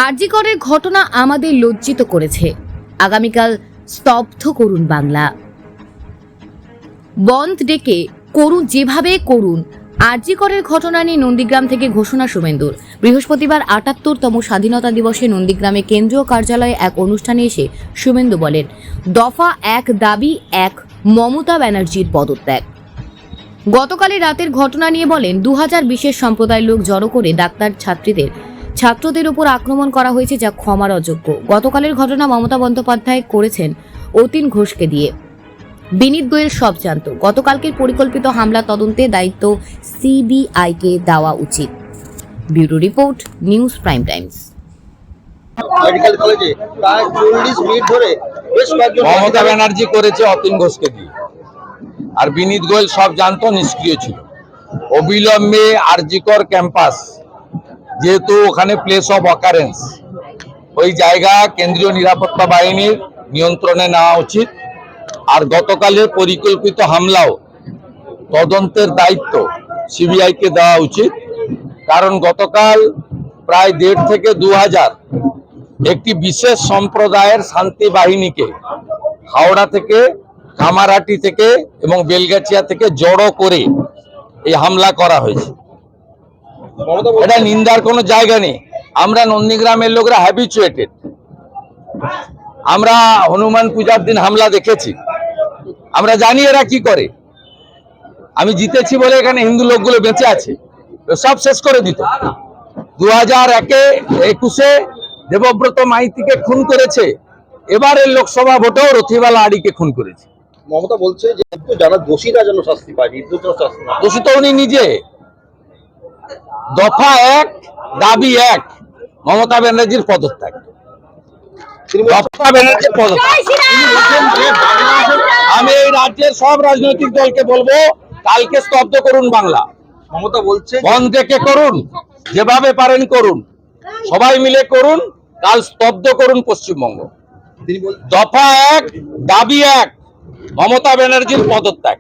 আরজি করের ঘটনা আমাদের লজ্জিত করেছে। আগামীকাল স্তব্ধ করুন বাংলা। বন্ধ ডেকে করুন, যেভাবে করুন। আরজি করের ঘটনা নিয়ে নন্দীগ্রাম থেকে ঘোষণা শুভেন্দুর। বৃহস্পতিবার ৭৮তম স্বাধীনতা দিবসে নন্দীগ্রামে কেন্দ্রীয় কার্যালয়ে এক অনুষ্ঠানে এসে শুভেন্দু বলেন, দফা এক, দাবি এক, মমতা ব্যানার্জির পদত্যাগ। গতকালের রাতের ঘটনা নিয়ে বলেন, 2020 সম্প্রদায়ের লোক জড়ো করে ডাক্তার ছাত্রদের উপর আক্রমণ করা হয়েছে, যা ক্ষমার অযোগ্য। গতকালের ঘটনা মমতা বন্দ্যোপাধ্যায় করেছেন অতীন ঘোষকে দিয়ে। বিনীত গোয়েল সব জানত। গতকালকের পরিকল্পিত হামলা তদন্তে দায়িত্ব সিবিআইকে দেওয়া উচিত। Bureau report, news prime Times. Medical কলেজে প্রায় 40 মিনিট ধরে বেশ কয়েকজন মমতা ব্যানার্জি করেছে অতীন ঘোষকে দিয়ে, আর বিনীত গোয়েল সব জানতো, নিষ্ক্রিয় ছিল। অবিলম্বে আরজিকর ক্যাম্পাস, যেহেতু ওখানে প্লেস অফ অকারেন্স, ওই জায়গা কেন্দ্রীয় নিরাপত্তা বাহিনীর নিয়ন্ত্রণে নেওয়া উচিত। আর গতকালের পরিকল্পিত হামলাও তদন্তের দায়িত্ব সিবিআইকে দেওয়া উচিত। কারণ গতকাল প্রায় ১৫০০ থেকে ২০০০ একটি বিশেষ সম্প্রদায়ের শান্তি বাহিনীকে হাওড়া থেকে, কামারহাটি থেকে এবং বেলগাছিয়া থেকে জড়ো করে এই হামলা করা হয়েছে। এটা নিন্দার কোনো জায়গা নেই। আমরা নন্দীগ্রামের লোকরা হ্যাবিচুয়েটেড। আমরা হনুমান পূজার দিন হামলা দেখেছি, আমরা জানি এরা কি করে। আমি জিতেছি বলে এখানে হিন্দু লোকগুলো বেঁচে আছে, সব শেষ করে দিত। 2021-এ দেবব্রত মাইতিকে খুন করেছে, এবারের লোকসভা ভোটেও রথিবালা আড়িকে খুন করেছে। মমতা বলছে যে যারা দোষীরা যেন শাস্তি পায়, নির্দোষীরা শাস্তি না। দোষী তো উনি নিজে। দফা এক, দাবি এক, মমতা ব্যানার্জির পদত্যাগ। মমতা ব্যানার্জির পদত্যাগ। আমি এই রাজ্যের সব রাজনৈতিক দলকে বলবো, কালকে স্তব্ধ করুন বাংলা। মমতা বলছে বন্ধ ডেকে করুন, যেভাবে পারেন করুন, সবাই মিলে করুন। কাল স্তব্ধ করুন পশ্চিমবঙ্গ। দফা এক, দাবি এক, মমতা ব্যানার্জির পদত্যাগ।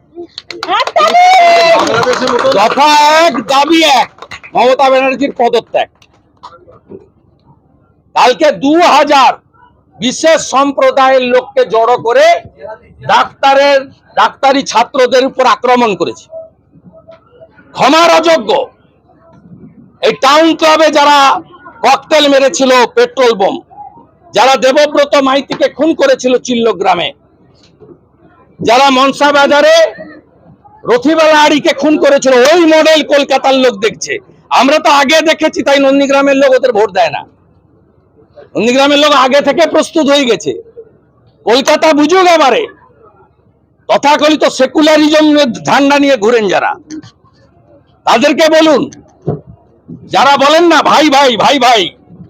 বাংলাদেশের মতো দফা এক, দাবি এক, মমতা ব্যানার্জির পদত্যাগ। কালকে 2000 বিশেষ সম্প্রদায়ের লোককে জড়ো করে ডাক্তারি ছাত্রদের উপর আক্রমণ করেছে, ক্ষমার অযোগ্য। এই টাউন ক্লাবে যারা ককটেল মেরেছিল, পেট্রোল বোম, যারা দেবব্রত মাইতিকে খুন করেছিল চিল্ল গ্রামে, যারা মনসা বাজারে রথিবালা আড়িকে খুন করেছিল, ওই মডেল কলকাতার লোক দেখছে। আমরা তো আগে দেখেছি, তাই নন্দীগ্রামের লোক ওদের ভোট দেয় না। নন্দীগ্রামের লোক আগে থেকে প্রস্তুত হয়ে গেছে। কলকাতা বুঝুক এবারে। তথাকথিত সেকুলারিজম ঝান্ডা নিয়ে ঘুরেন যারা, তাদেরকে বলুন। যারা বলেন না ভাই ভাই ভাই ভাই,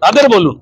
তাদের বলুন।